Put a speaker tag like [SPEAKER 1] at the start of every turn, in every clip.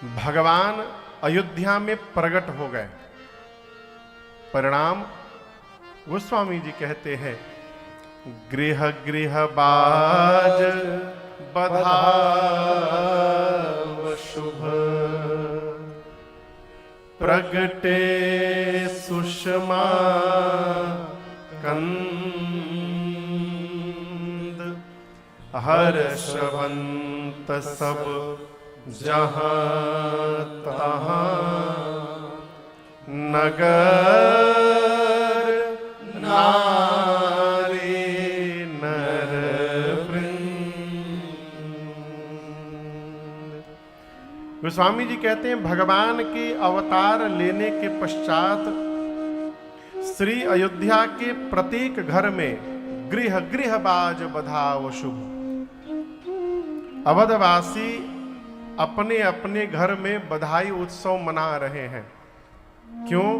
[SPEAKER 1] भगवान अयोध्या में प्रकट हो गए। परिणाम गोस्वामी जी कहते हैं, गृह गृह बाज बधाव शुभ, प्रगटे सुषमा कंद, हर्षवंत सब जहां तहां, नगर नारी नर वृंद। गोस्वामी जी कहते हैं, भगवान के अवतार लेने के पश्चात श्री अयोध्या के प्रत्येक घर में गृह गृह बाज बधाव शुभ। अवधवासी अपने अपने घर में बधाई उत्सव मना रहे हैं। क्यों?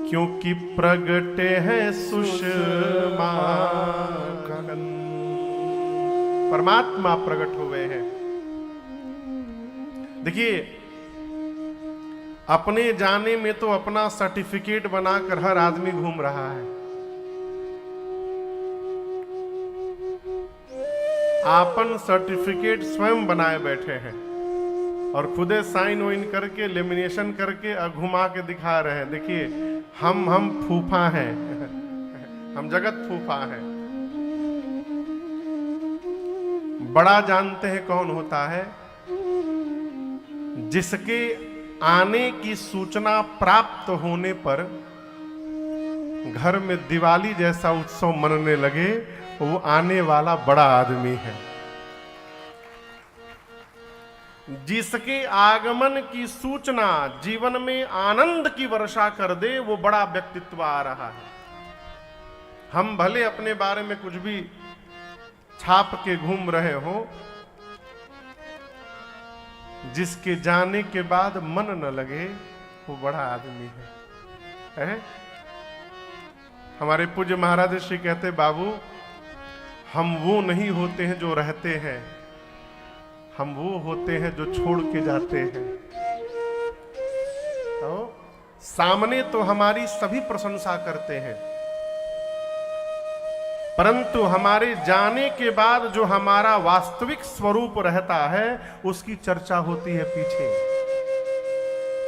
[SPEAKER 1] क्योंकि प्रगटे हैं सुषमा कंद, परमात्मा प्रकट हुए हैं। देखिए, अपने जाने में तो अपना सर्टिफिकेट बनाकर हर आदमी घूम रहा है। आपन सर्टिफिकेट स्वयं बनाए बैठे हैं और खुदे साइन वाइन करके लेमिनेशन करके घुमा के दिखा रहे हैं, देखिए हम फूफा हैं, हम जगत फूफा हैं। बड़ा जानते हैं कौन होता है? जिसके आने की सूचना प्राप्त होने पर घर में दिवाली जैसा उत्सव मनने लगे, वो आने वाला बड़ा आदमी है। जिसके आगमन की सूचना जीवन में आनंद की वर्षा कर दे, वो बड़ा व्यक्तित्व आ रहा है। हम भले अपने बारे में कुछ भी छाप के घूम रहे हो, जिसके जाने के बाद मन न लगे, वो बड़ा आदमी है? हमारे पूज्य महाराज श्री कहते, बाबू हम वो नहीं होते हैं जो रहते हैं, हम वो होते हैं जो छोड़ के जाते हैं। तो सामने तो हमारी सभी प्रशंसा करते हैं, परंतु हमारे जाने के बाद जो हमारा वास्तविक स्वरूप रहता है, उसकी चर्चा होती है पीछे।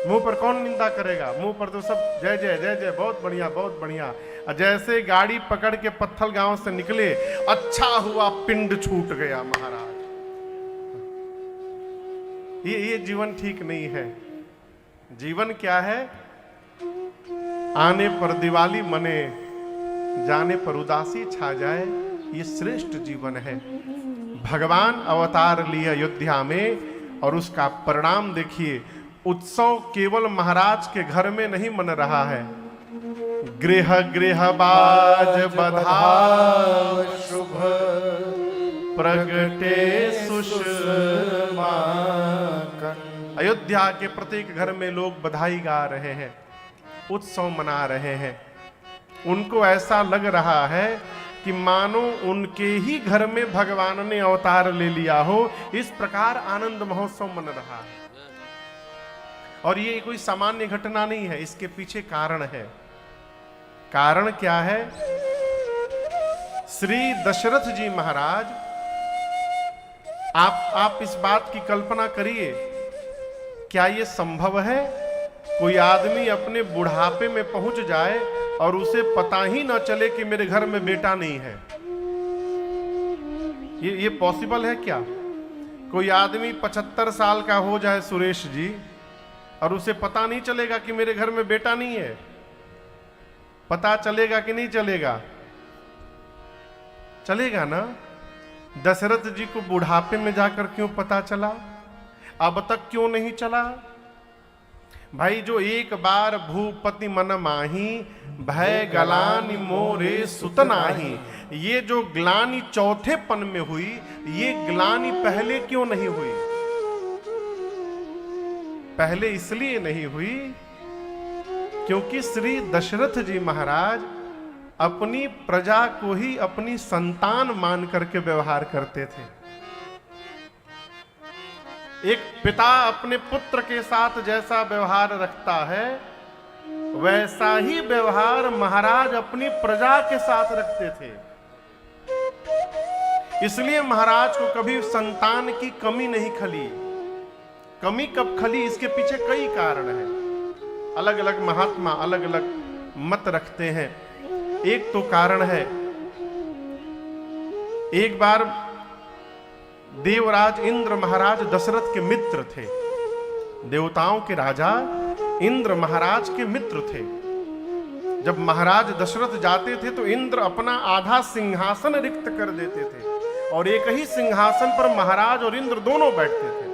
[SPEAKER 1] मुंह पर कौन निंदा करेगा? मुंह पर तो सब जय जय जय जय, बहुत बढ़िया बहुत बढ़िया। जैसे गाड़ी पकड़ के पत्थल गांव से निकले, अच्छा हुआ पिंड छूट गया महाराज। ये जीवन ठीक नहीं है। जीवन क्या है? आने पर दिवाली मने, जाने पर उदासी छा जाए, ये श्रेष्ठ जीवन है। भगवान अवतार लिए अयोध्या में और उसका परिणाम देखिए। उत्सव केवल महाराज के घर में नहीं मन रहा है, गृह गृह बाज बधाव शुभ, प्रगटे सुषमा कंद। अयोध्या के प्रत्येक घर में लोग बधाई गा रहे हैं, उत्सव मना रहे हैं। उनको ऐसा लग रहा है कि मानो उनके ही घर में भगवान ने अवतार ले लिया हो। इस प्रकार आनंद महोत्सव मन रहा है। और ये कोई सामान्य घटना नहीं है, इसके पीछे कारण है। कारण क्या है? श्री दशरथ जी महाराज, आप इस बात की कल्पना करिए, क्या ये संभव है कोई आदमी अपने बुढ़ापे में पहुंच जाए और उसे पता ही ना चले कि मेरे घर में बेटा नहीं है? ये पॉसिबल है क्या? कोई आदमी 75 साल का हो जाए, सुरेश जी, और उसे पता नहीं चलेगा कि मेरे घर में बेटा नहीं है? पता चलेगा कि नहीं चलेगा? चलेगा ना। दशरथ जी को बुढ़ापे में जाकर क्यों पता चला? अब तक क्यों नहीं चला? भाई, जो एक बार भूपति मन माही, भय गलानि मोरे सुत नाही। ये जो ग्लानि चौथे पन में हुई, ये ग्लानि पहले क्यों नहीं हुई? पहले इसलिए नहीं हुई क्योंकि श्री दशरथ जी महाराज अपनी प्रजा को ही अपनी संतान मान करके व्यवहार करते थे। एक पिता अपने पुत्र के साथ जैसा व्यवहार रखता है, वैसा ही व्यवहार महाराज अपनी प्रजा के साथ रखते थे। इसलिए महाराज को कभी संतान की कमी नहीं खली। कमी कब खली, इसके पीछे कई कारण हैं। अलग अलग महात्मा अलग अलग मत रखते हैं। एक तो कारण है, एक बार देवराज इंद्र महाराज दशरथ के मित्र थे। देवताओं के राजा इंद्र महाराज के मित्र थे। जब महाराज दशरथ जाते थे तो इंद्र अपना आधा सिंहासन रिक्त कर देते थे और एक ही सिंहासन पर महाराज और इंद्र दोनों बैठते थे।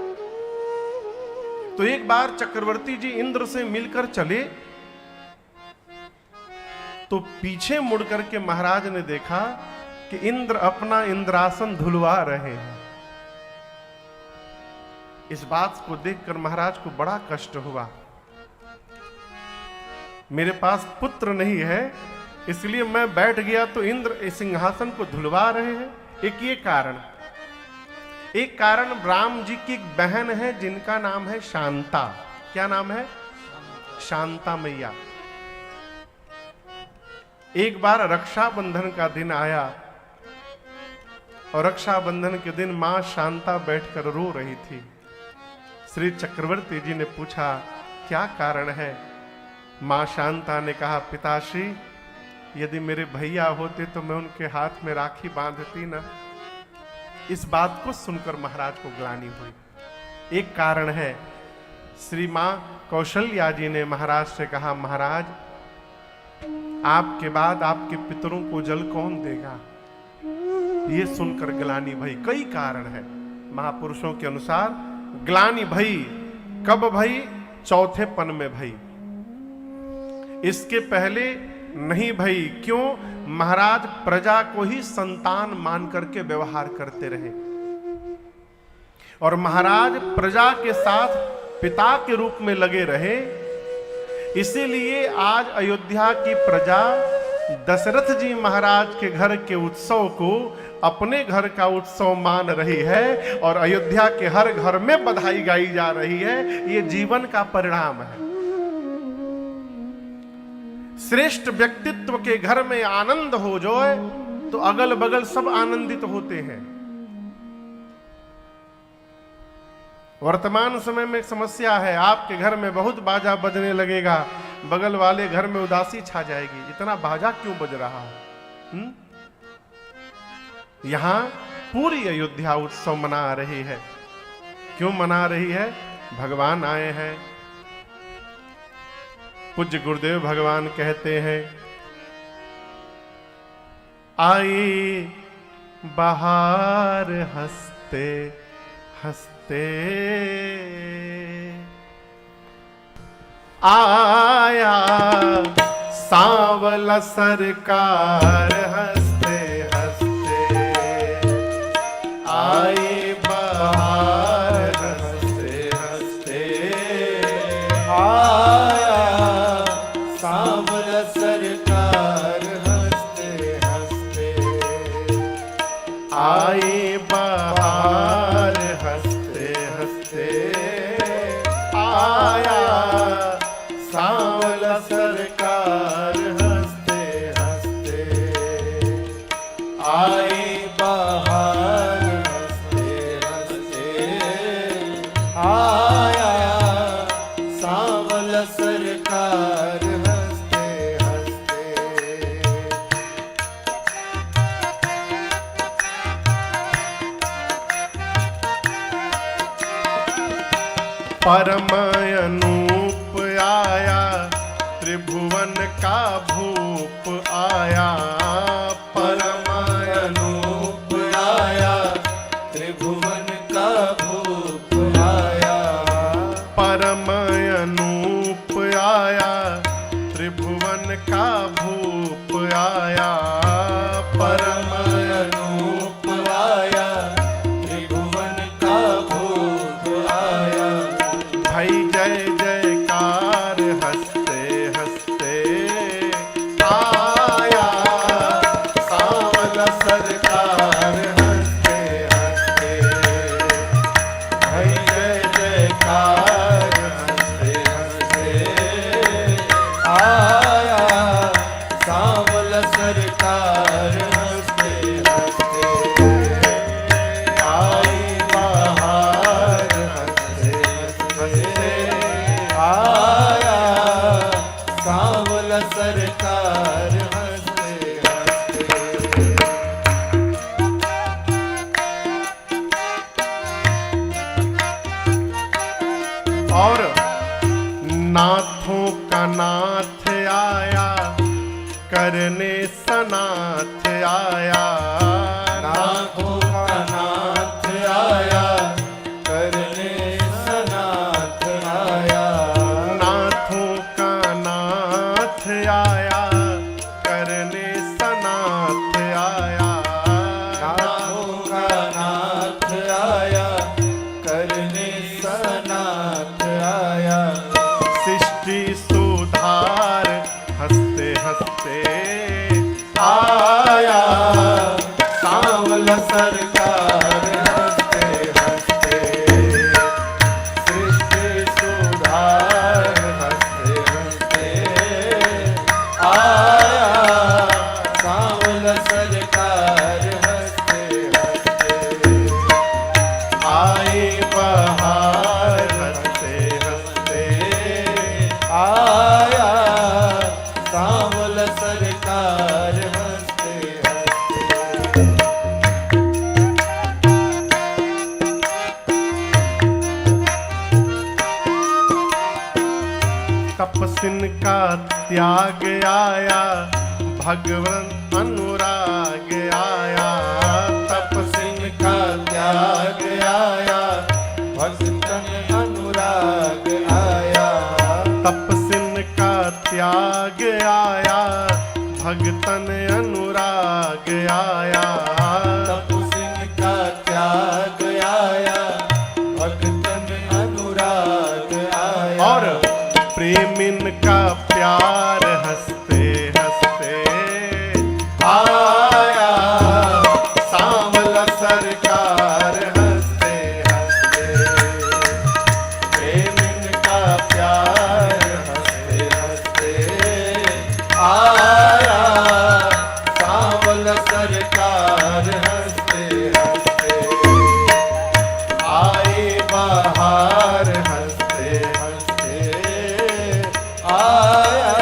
[SPEAKER 1] तो एक बार चक्रवर्ती जी इंद्र से मिलकर चले तो पीछे मुड़ करके महाराज ने देखा कि इंद्र अपना इंद्रासन धुलवा रहे हैं। इस बात को देखकर महाराज को बड़ा कष्ट हुआ। मेरे पास पुत्र नहीं है, इसलिए मैं बैठ गया तो इंद्र इस सिंहासन को धुलवा रहे हैं। एक ये कारण। एक कारण, राम जी की एक बहन है जिनका नाम है शांता। क्या नाम है? शांता मैया। एक बार रक्षाबंधन का दिन आया और रक्षाबंधन के दिन मां शांता बैठकर रो रही थी। श्री चक्रवर्ती जी ने पूछा, क्या कारण है? मां शांता ने कहा, पिताश्री, यदि मेरे भैया होते तो मैं उनके हाथ में राखी बांधती ना। इस बात को सुनकर महाराज को ग्लानि हुई। एक कारण है, श्री मां कौशल्या जी ने महाराज से कहा, महाराज, आपके बाद आपके पितरों को जल कौन देगा? ये सुनकर ग्लानि भई। कई कारण है महापुरुषों के अनुसार। ग्लानि भई कब भई? चौथे पन में भई। इसके पहले नहीं भई। क्यों? महाराज प्रजा को ही संतान मान करके व्यवहार करते रहे और महाराज प्रजा के साथ पिता के रूप में लगे रहे। इसीलिए आज अयोध्या की प्रजा दशरथ जी महाराज के घर के उत्सव को अपने घर का उत्सव मान रही है और अयोध्या के हर घर में बधाई गाई जा रही है। ये जीवन का परिणाम है। श्रेष्ठ व्यक्तित्व के घर में आनंद हो जाए तो अगल बगल सब आनंदित होते हैं। वर्तमान समय में समस्या है, आपके घर में बहुत बाजा बजने लगेगा, बगल वाले घर में उदासी छा जाएगी। इतना बाजा क्यों बज रहा है? यहां पूरी अयोध्या उत्सव मना रही है। क्यों मना रही है? भगवान आए हैं। पूज्य गुरुदेव भगवान कहते हैं, आई बहार हंसते हंसते, आया सांवला सरकार हंसते हंसते, आई बहार हंसते हंसते, आया सांवला सरकार हंसते हंसते, आई बहार हंसते हंसते, आया सांवला सरकार हंसते हंसते, आई बहार हंसते हंसते, आया सांवला सरकार हंसते हंसते। परम अनूप आया त्रिभुवन का भूप आया, परम अनूप आया त्रिभुवन का भूप आया, परम अनूप आया त्रिभुवन का भूप आया, परम अनूप आया त्रिभुवन का भूप आया, भाई जय जयकार हंसते हंसते, आया सांवला और नाथों का नाथ आया, करने सनाथ आया।
[SPEAKER 2] नाथों का नाथ आया, करने सनाथ आया।
[SPEAKER 1] नाथों का नाथ आया, करने सनाथ आया।
[SPEAKER 2] नाथों का नाथ आया, करने सनाथ आया।
[SPEAKER 1] सृष्टि सुधार हंसते हंसते
[SPEAKER 2] आया, सांवल सरकार हंसते हंसते। सृष्टि सुधार हंसते हंसते आया, सांवल सरकार हंसते हंसते।
[SPEAKER 1] आए बहार हंसते हंसते
[SPEAKER 2] आया, सांवल सरकार हंसते हंसते।
[SPEAKER 1] तपसिन का त्याग आया, भगवन अनुराग आया।
[SPEAKER 2] तपसिन का त्याग आया, भक्तन अनुराग आया।
[SPEAKER 1] तपसिन का त्याग आया, भगतन अनुराग आया।
[SPEAKER 2] तपसिन का त्याग आया, भक्तन अनुराग आया।
[SPEAKER 1] और प्रेमिन का प्यार हंसते हंसते
[SPEAKER 2] आया, सांवल सरकार हंसते हंसते। प्रेमिन का प्यार हंसते हंसते आया, सांवल सरकार हंसते हंसते। आए बहार हंसते हंसते आया,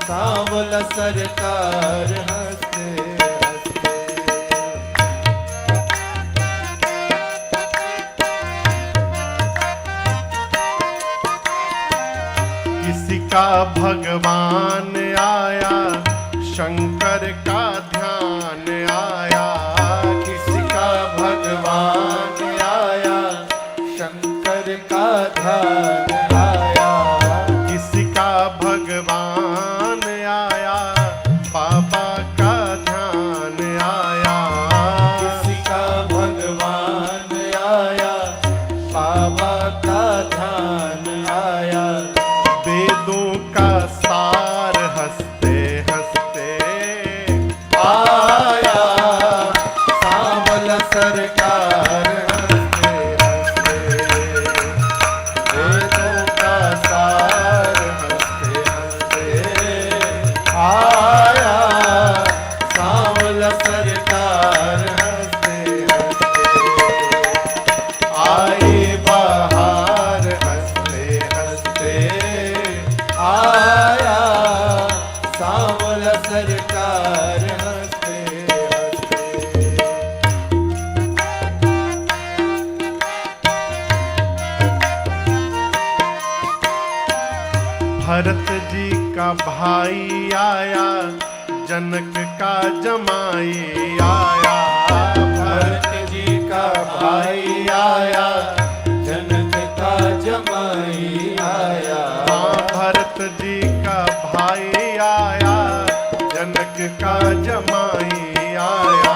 [SPEAKER 2] सांवल सरकार हंसते हंसते।
[SPEAKER 1] किसी का भगवान आया, शंकर का ध्यान आया।
[SPEAKER 2] किसी का भगवान आया, शंकर का ध्यान आया।
[SPEAKER 1] किसी का भगवान आया, बाबा का ध्यान आया।
[SPEAKER 2] किसी का भगवान आया, बाबा का ध्यान आया।
[SPEAKER 1] वेदों का सार हंसते हंसते
[SPEAKER 2] आया, सांवल सरकार हंसते हंसते। वेदों का सार हंसते हंसते आया, सांवल सरकार हंसते हंसते। आए बहार हंसते हंसते आया, सांवल सरकार हंसते हंसते।
[SPEAKER 1] भरत जी का भाई आया, जनक का जमाई आया।
[SPEAKER 2] भरत जी का भाई आया, जनक का जमाई आया।
[SPEAKER 1] भरत जी का भाई आया, जनक का जमाई आया।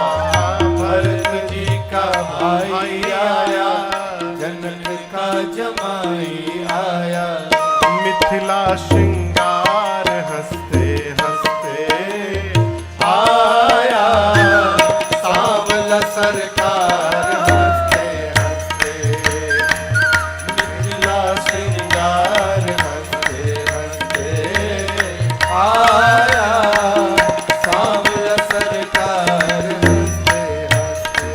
[SPEAKER 2] भरत जी का भाई आया, जनक का जमाई आया।
[SPEAKER 1] मिथिला श्रृंगार हंसते हंसते
[SPEAKER 2] आया, सांवल सरकार हंसते हंसते। मिथिला श्रृंगार हंसते हंसते आया, सांवल सरकार हंसते हंसते।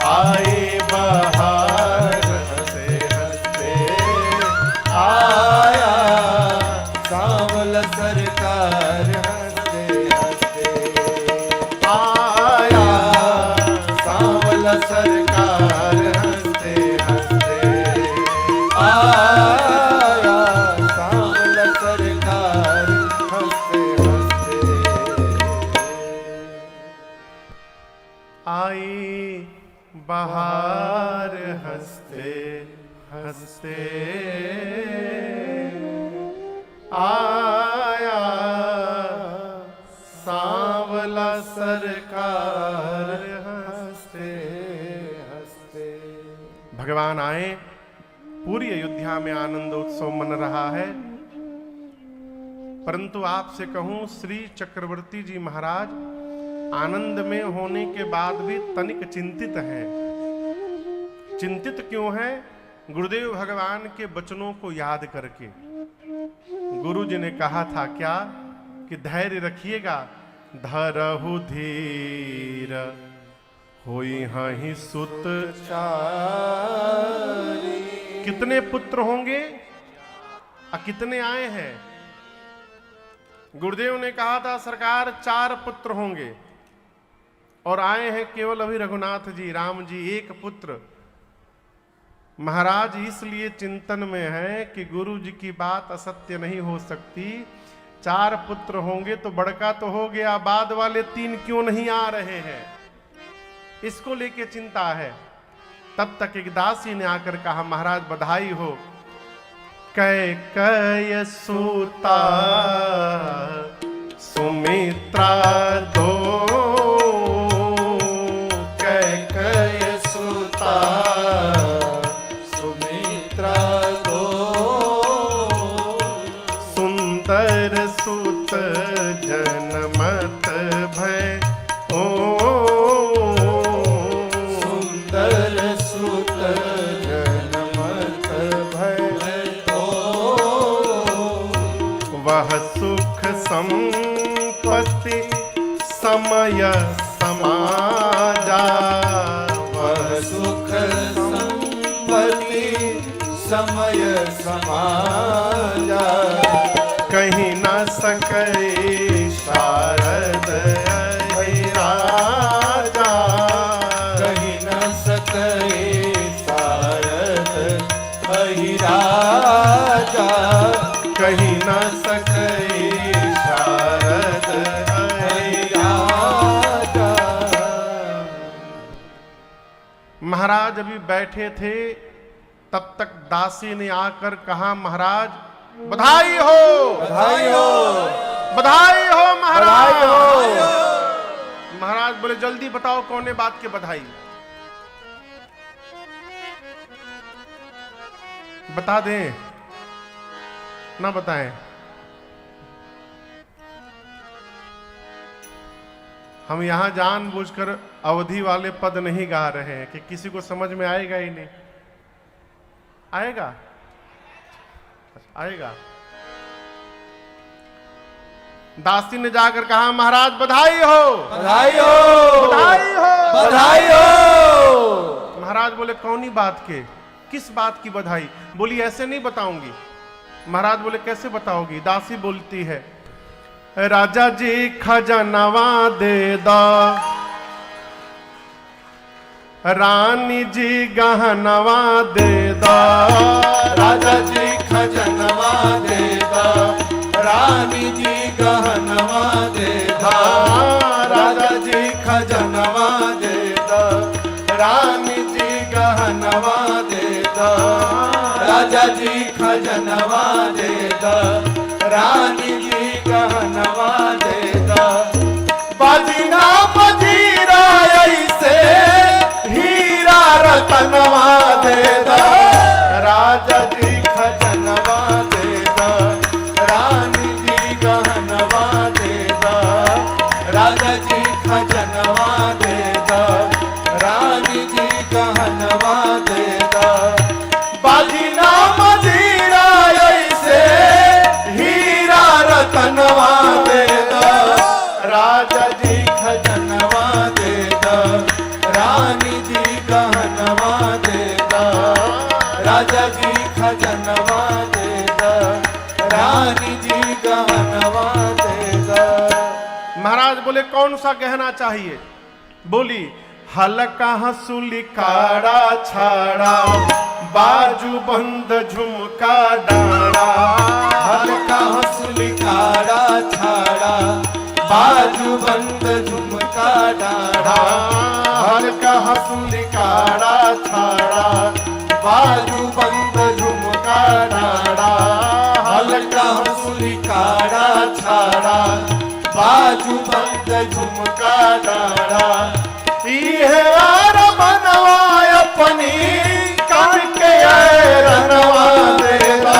[SPEAKER 2] आए बहार हंसते हंसते आया, आया सांवला सरकार हंसते हंसते।
[SPEAKER 1] आई बहार हंसते हंसते, आया सांवला सरकार हंसते हंसते। भगवान आए, पूरी अयोध्या में आनंद उत्सव मन रहा है। परंतु आपसे कहूं, श्री चक्रवर्ती जी महाराज आनंद में होने के बाद भी तनिक चिंतित हैं। चिंतित क्यों हैं? गुरुदेव भगवान के वचनों को याद करके। गुरु जी ने कहा था क्या कि धैर्य रखिएगा, धरहु धीर होई हहि सुत
[SPEAKER 2] चारी।
[SPEAKER 1] कितने पुत्र होंगे और कितने आए हैं? गुरुदेव ने कहा था सरकार 4 पुत्र होंगे और आए हैं केवल अभी रघुनाथ जी, राम जी, 1 पुत्र। महाराज इसलिए चिंतन में है कि गुरु जी की बात असत्य नहीं हो सकती। 4 पुत्र होंगे तो बड़का तो हो गया, बाद वाले 3 क्यों नहीं आ रहे हैं, इसको लेके चिंता है। तब तक एक दासी ने आकर कहा महाराज बधाई हो। कैकेयी सूता सुमित्रा दो,
[SPEAKER 2] कैकेयी सूता सुमित्रा दो।
[SPEAKER 1] सुंदर सुत जनमत भय ओ,
[SPEAKER 2] सुंदर सुत जनमत भय ओ।
[SPEAKER 1] वह सुख संपत्ति समय समाजा,
[SPEAKER 2] वह सुख संपत्ति समय समाजा।
[SPEAKER 1] कहीं न सके शारद राजा,
[SPEAKER 2] कहीं न सके शारद राजा।
[SPEAKER 1] कहीं न सके शारद
[SPEAKER 2] राजा।
[SPEAKER 1] महाराज अभी बैठे थे, तब तक दासी ने आकर कहा महाराज बधाई हो,
[SPEAKER 2] बधाई हो,
[SPEAKER 1] बधाई हो महाराज।
[SPEAKER 2] बधाई हो।
[SPEAKER 1] महाराज बोले जल्दी बताओ कौने बात की बधाई, बता दें ना बताएं? हम यहां जानबूझकर अवधि वाले पद नहीं गा रहे हैं कि किसी को समझ में आएगा ही नहीं। आएगा, आएगा। दासी ने जाकर कहा महाराज बधाई हो,
[SPEAKER 2] बधाई हो,
[SPEAKER 1] बधाई हो,
[SPEAKER 2] बधाई हो।
[SPEAKER 1] महाराज बोले कौनी बात के, किस बात की बधाई? बोली ऐसे नहीं बताऊंगी। महाराज बोले कैसे बताओगी? दासी बोलती है राजा जी खजनवा दे दा, रानी जी गहनवा दे दा।
[SPEAKER 2] राजा जी खजनवा दे दा, रानी जी गहनवा दे दा। राजा जी खजनवा दे दा, रानी जी गहनवा दे दा। राजा जी खजनवा दे दा, रानी जी गहनवा दे दा। बाजीना बजीरा ऐसे हीरा रतनवा दे दा। राजा जी खजनवा दे दा, रानी जी गहनवा दे दा। राजा जी खजनवा दे दा, रानी जी गहनवा दे दा। बाजीना बजीरा ऐसे हीरा रतनवा दे दा। राजा जी खजनवा दे दा, रानी जी गहनवा दे दा। राजा जी खजनवा दे दा, रानी जी गहनवा दे दा।
[SPEAKER 1] महाराज बोले कौन सा गहना चाहिए? बोली हल्का हंसुली काड़ा छाड़ा बाजू बंद झुमका डाड़ा।
[SPEAKER 2] हल्का हंसुली काड़ा छाड़ा बाजू बंद झुमका डाड़ा।
[SPEAKER 1] हल्का हंसुली काड़ा छाड़ा
[SPEAKER 2] बाजू बंद झुमका डाड़ा। हल्का हंसुली काड़ा छाड़ा बाजू बंद झुमका डाड़ा।
[SPEAKER 1] इहे आर बनवाय अपनी करके रनवा देदा।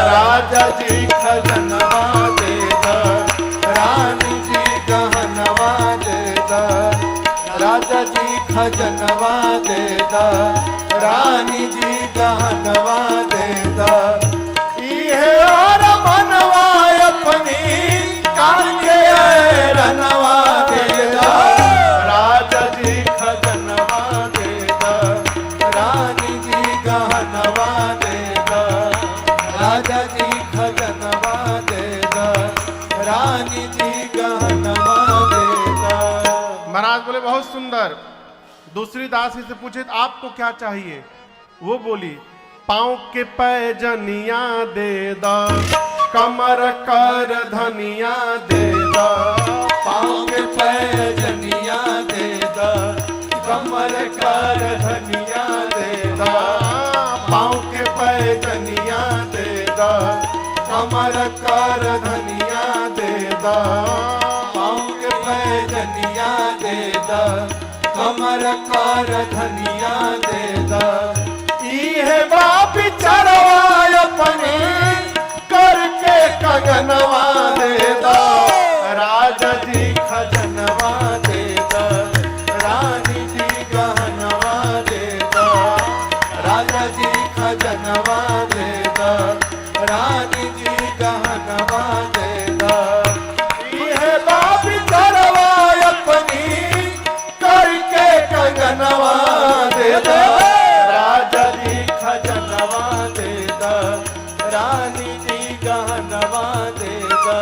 [SPEAKER 2] राजा जी खजनवा देदा रानी जी गहनवा देदा। राजा जी खजनवा देदा रानी जी गहनवा देदा।
[SPEAKER 1] इहे आर बनवाय अपनी करके रनवा देदा।
[SPEAKER 2] राजा जी खजनवा देदा रानी जी गहनवा देदा। राजा जी खजनवा देदा रानी जी गहनवा देदा।
[SPEAKER 1] महाराज बोले बहुत सुंदर। दूसरी दासी से पूछे तो आपको क्या चाहिए? वो बोली पाँव के पैजनिया दे दा, कमर कर धनिया दे दा।
[SPEAKER 2] पाँव के पैजनिया देदा कमर कर धनिया देदा।
[SPEAKER 1] पाँव के पैजनिया दे दा,
[SPEAKER 2] कमर कर धनिया देदा। पाँव के पैजनिया देदा कमर कर धनिया देदा।
[SPEAKER 1] इहे बाप चरवाय अपने करके कगनवा दे दा।
[SPEAKER 2] राजा जी खजनवा देदा रानी जी गहनवा देदा। राजा जी खजनवा देदा रानी जी गहनवा देदा।
[SPEAKER 1] इहे बाप चरवाय अपनी करके कगनवा दे दा।
[SPEAKER 2] राजा जी खजनवा देदा रानी जी गहनवा देदा।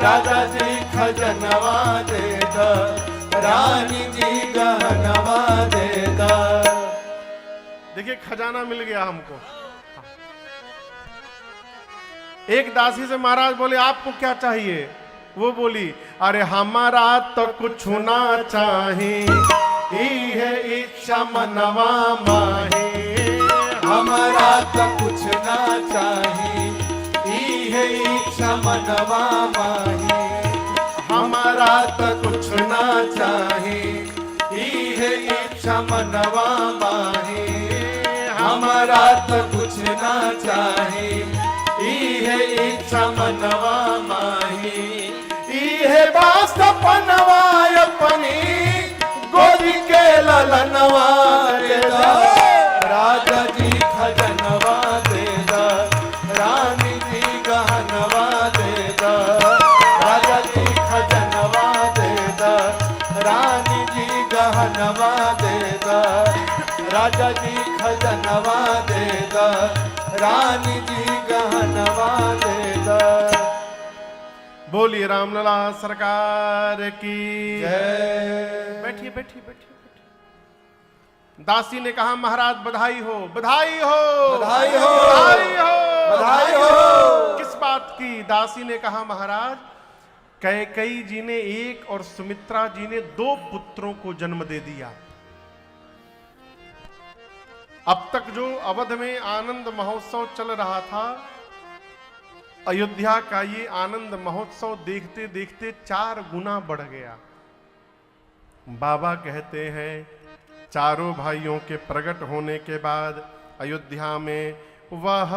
[SPEAKER 2] राजा जी खजनवा देदा रानी जी गहनवा देदा।
[SPEAKER 1] देखिए खजाना मिल गया हमको। एक दासी से महाराज बोले आपको क्या चाहिए? वो बोली अरे हमारा तो कुछ ना चाहिए, इहे इच्छा मनवा माही।
[SPEAKER 2] हमारा तो कुछ ना चाहिए इहे इच्छा मनवा माही। हमारा तो कुछ ना चाहिए इहे इच्छा मनवा माही। हमारा तो कुछ ना चाहिए इहे इच्छा मनवा माही।
[SPEAKER 1] इहे बास पनवा अपनी गोदी के ललनवा देदा।
[SPEAKER 2] राजा जी खजनवा देदा रानी जी गहनवा देदा। राजा जी खजनवा देदा रानी जी गहनवा देदा। राजा जी खजनवा देदा रानी जी गहनवा देदा।
[SPEAKER 1] बोलिए रामलला सरकार की
[SPEAKER 2] जय।
[SPEAKER 1] बैठिए बैठिए बैठिए। दासी ने कहा महाराज बधाई हो बधाई हो
[SPEAKER 2] बधाई हो
[SPEAKER 1] बधाई हो
[SPEAKER 2] बधाई हो।
[SPEAKER 1] किस बात की? दासी ने कहा महाराज कैकेयी जी ने एक और सुमित्रा जी ने 2 पुत्रों को जन्म दे दिया। अब तक जो अवध में आनंद महोत्सव चल रहा था, अयोध्या का ये आनंद महोत्सव देखते देखते 4 गुना बढ़ गया। बाबा कहते हैं चारों भाइयों के प्रकट होने के बाद अयोध्या में वह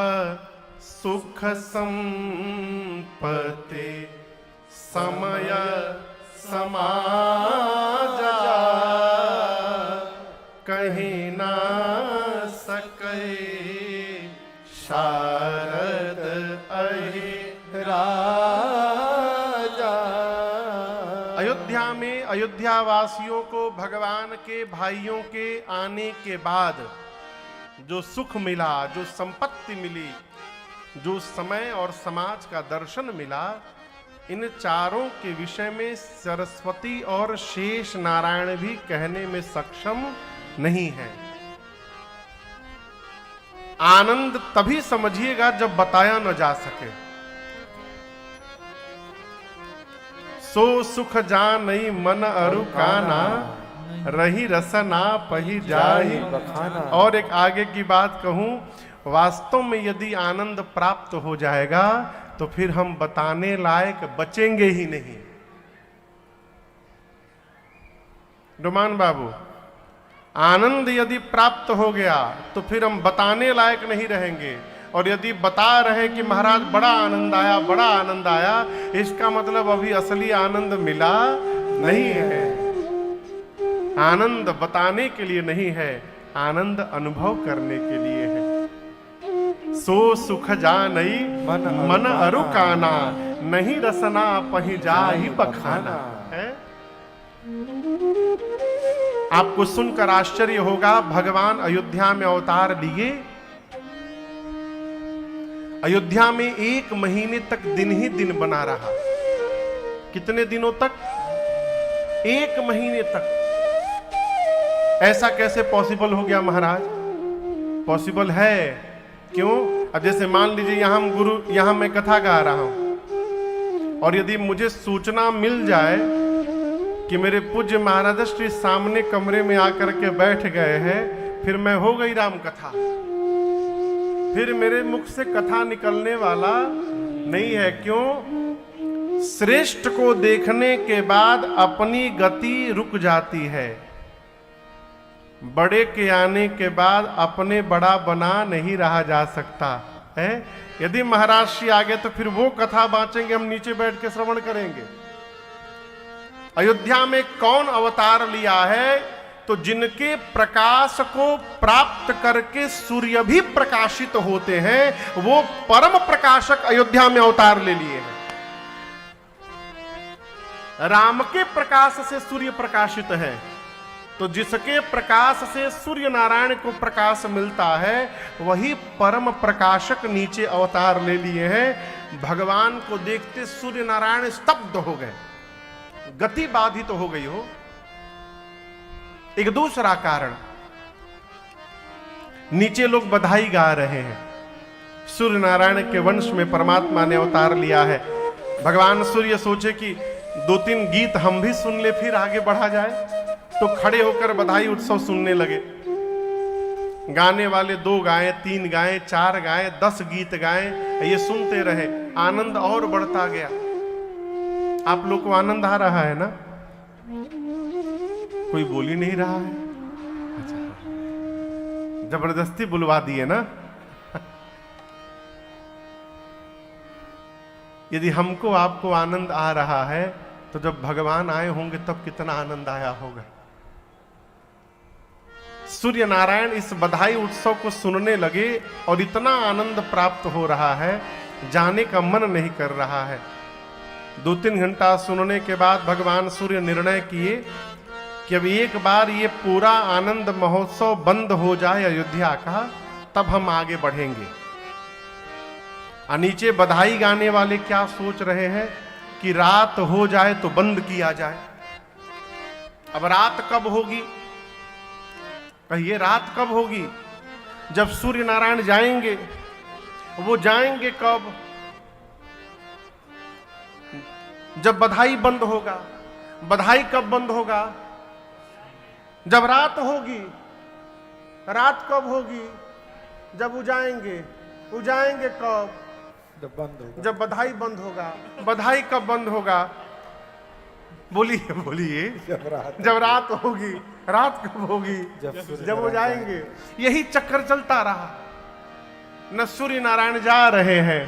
[SPEAKER 1] सुख संपत्ति समय समाजा कहीं ना सके शारद अहि
[SPEAKER 2] राजा।
[SPEAKER 1] अयोध्या में अयोध्या वासियों को भगवान के भाइयों के आने के बाद जो सुख मिला, जो संपत्ति मिली, जो समय और समाज का दर्शन मिला, इन चारों के विषय में सरस्वती और शेष नारायण भी कहने में सक्षम नहीं है। आनंद तभी समझिएगा जब बताया न जा सके। सो सुख जानई मन अरु काना, रही रसना पही जाई
[SPEAKER 2] बखाना।
[SPEAKER 1] और एक आगे की बात कहूं, वास्तव में यदि आनंद प्राप्त हो जाएगा तो फिर हम बताने लायक बचेंगे ही नहीं। डुमान बाबू, आनंद यदि प्राप्त हो गया तो फिर हम बताने लायक नहीं रहेंगे। और यदि बता रहे कि महाराज बड़ा आनंद आया, बड़ा आनंद आया, इसका मतलब अभी असली आनंद मिला नहीं है। आनंद बताने के लिए नहीं है, आनंद अनुभव करने के लिए है। सो सुख जानई मन अरु काना, नहीं रसना पही जाहि बखाना है। आपको सुनकर आश्चर्य होगा, भगवान अयोध्या में अवतार लिए। अयोध्या में 1 महीने तक दिन ही दिन बना रहा। कितने दिनों तक? 1 महीने तक। ऐसा कैसे पॉसिबल हो गया महाराज? पॉसिबल है। क्यों? अब जैसे मान लीजिए यहां मैं कथा गा रहा हूं और यदि मुझे सूचना मिल जाए कि मेरे पूज्य महाराज श्री सामने कमरे में आकर के बैठ गए हैं, फिर मैं हो गई राम कथा। फिर मेरे मुख से कथा निकलने वाला नहीं है। क्यों? श्रेष्ठ को देखने के बाद अपनी गति रुक जाती है। बड़े के आने के बाद अपने बड़ा बना नहीं रहा जा सकता है। यदि महाराज श्री आगे तो फिर वो कथा बांचेंगे, हम नीचे बैठ के श्रवण करेंगे। अयोध्या में कौन अवतार लिया है? तो जिनके प्रकाश को प्राप्त करके सूर्य भी प्रकाशित होते हैं, वो परम प्रकाशक अयोध्या में अवतार ले लिए हैं। राम के प्रकाश से सूर्य प्रकाशित है, तो जिसके प्रकाश से सूर्य नारायण को प्रकाश मिलता है, वही परम प्रकाशक नीचे अवतार ले लिए हैं। भगवान को देखते सूर्य नारायण स्तब्ध हो गए, गति बाधित हो गई हो। एक दूसरा कारण, नीचे लोग बधाई गा रहे हैं। सूर्य नारायण के वंश में परमात्मा ने अवतार लिया है। भगवान सूर्य सोचे कि 2-3 गीत हम भी सुन ले, फिर आगे बढ़ा जाए। तो खड़े होकर बधाई उत्सव सुनने लगे। गाने वाले 2 गाए, 3 गाए, 4 गाए, 10 गीत गाए, ये सुनते रहे। आनंद और बढ़ता गया। आप लोग को आनंद आ रहा है ना? कोई बोल ही नहीं रहा है। अच्छा, जबरदस्ती बुलवा दिए ना। यदि हमको आपको आनंद आ रहा है तो जब भगवान आए होंगे तब कितना आनंद आया होगा। सूर्य नारायण इस बधाई उत्सव को सुनने लगे और इतना आनंद प्राप्त हो रहा है, जाने का मन नहीं कर रहा है। 2-3 घंटा सुनने के बाद भगवान सूर्य निर्णय किए कि अब एक बार ये पूरा आनंद महोत्सव बंद हो जाए अयोध्या का, तब हम आगे बढ़ेंगे। नीचे बधाई गाने वाले क्या सोच रहे हैं कि रात हो जाए तो बंद किया जाए। अब रात कब होगी? कहिए, रात कब होगी? जब सूर्य नारायण जाएंगे। वो जाएंगे कब? जब बधाई बंद होगा। बधाई कब बंद होगा? जब रात होगी। रात कब होगी? जब उजाएंगे। उजाएंगे कब?
[SPEAKER 2] जब बंद होगा।
[SPEAKER 1] जब बधाई बंद होगा। बधाई कब बंद होगा? बोलिए बोलिए। जब रात होगी। रात कब होगी? जब वो जाएंगे। यही चक्कर चलता रहा। न सूर्य नारायण जा रहे हैं,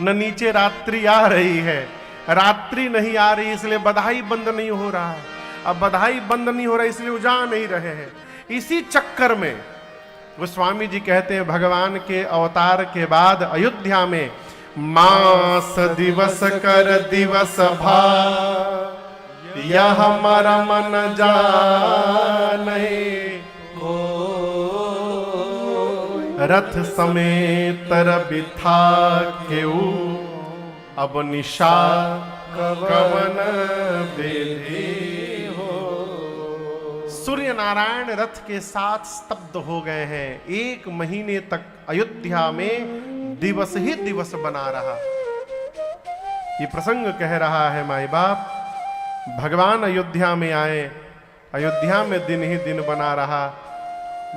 [SPEAKER 1] न नीचे रात्रि आ रही है। रात्रि नहीं आ रही इसलिए बधाई बंद नहीं हो रहा है। अब बधाई बंद नहीं हो रहा इसलिए वो जा नहीं रहे हैं। इसी चक्कर में गोस्वामी जी कहते हैं, भगवान के अवतार के बाद अयोध्या में मास दिवस कर दिवस भा, यह हमारा मन जाने
[SPEAKER 2] हो
[SPEAKER 1] रथ समेत बिठा केऊ, अब निशा कवन विधि हो। सूर्य नारायण रथ के साथ स्तब्ध हो गए हैं। 1 महीने तक अयोध्या में दिवस ही दिवस बना रहा। ये प्रसंग कह रहा है माई बाप, भगवान अयोध्या में आए, अयोध्या में दिन ही दिन बना रहा।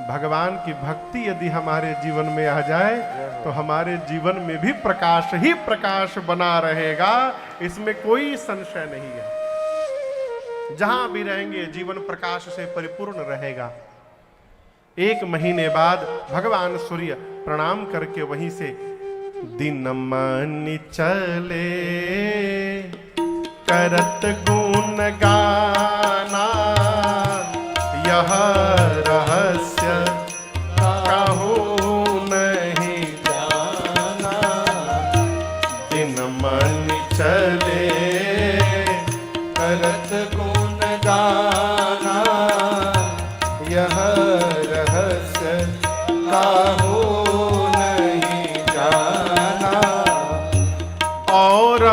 [SPEAKER 1] भगवान की भक्ति यदि हमारे जीवन में आ जाए तो हमारे जीवन में भी प्रकाश ही प्रकाश बना रहेगा, इसमें कोई संशय नहीं है। जहां भी रहेंगे जीवन प्रकाश से परिपूर्ण रहेगा। 1 महीने बाद भगवान सूर्य प्रणाम करके वहीं से दिन मन चले करत गुण गाना, यह रहस्य कहूँ नहीं जाना। दिन मन चले
[SPEAKER 2] करत गुण गाना, यह रहस्य काहू नहीं जाना।
[SPEAKER 1] और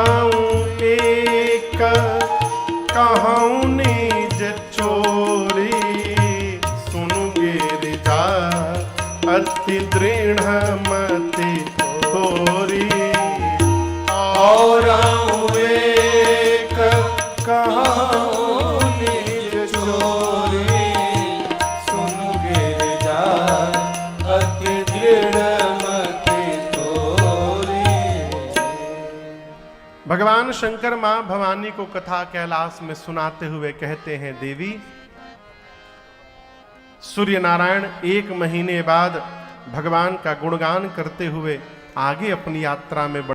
[SPEAKER 1] एक कहूँ निज चोरी, सुनु गिरिजा अति दृढ़ मति तोरी।
[SPEAKER 2] और एक कहूँ निज चोरी, सुन गिरिजा अति दृढ़ मति तोरी।
[SPEAKER 1] भगवान शंकर मां भवानी को कथा कैलाश में सुनाते हुए कहते हैं, देवी सूर्य नारायण 1 महीने बाद भगवान का गुणगान करते हुए आगे अपनी यात्रा में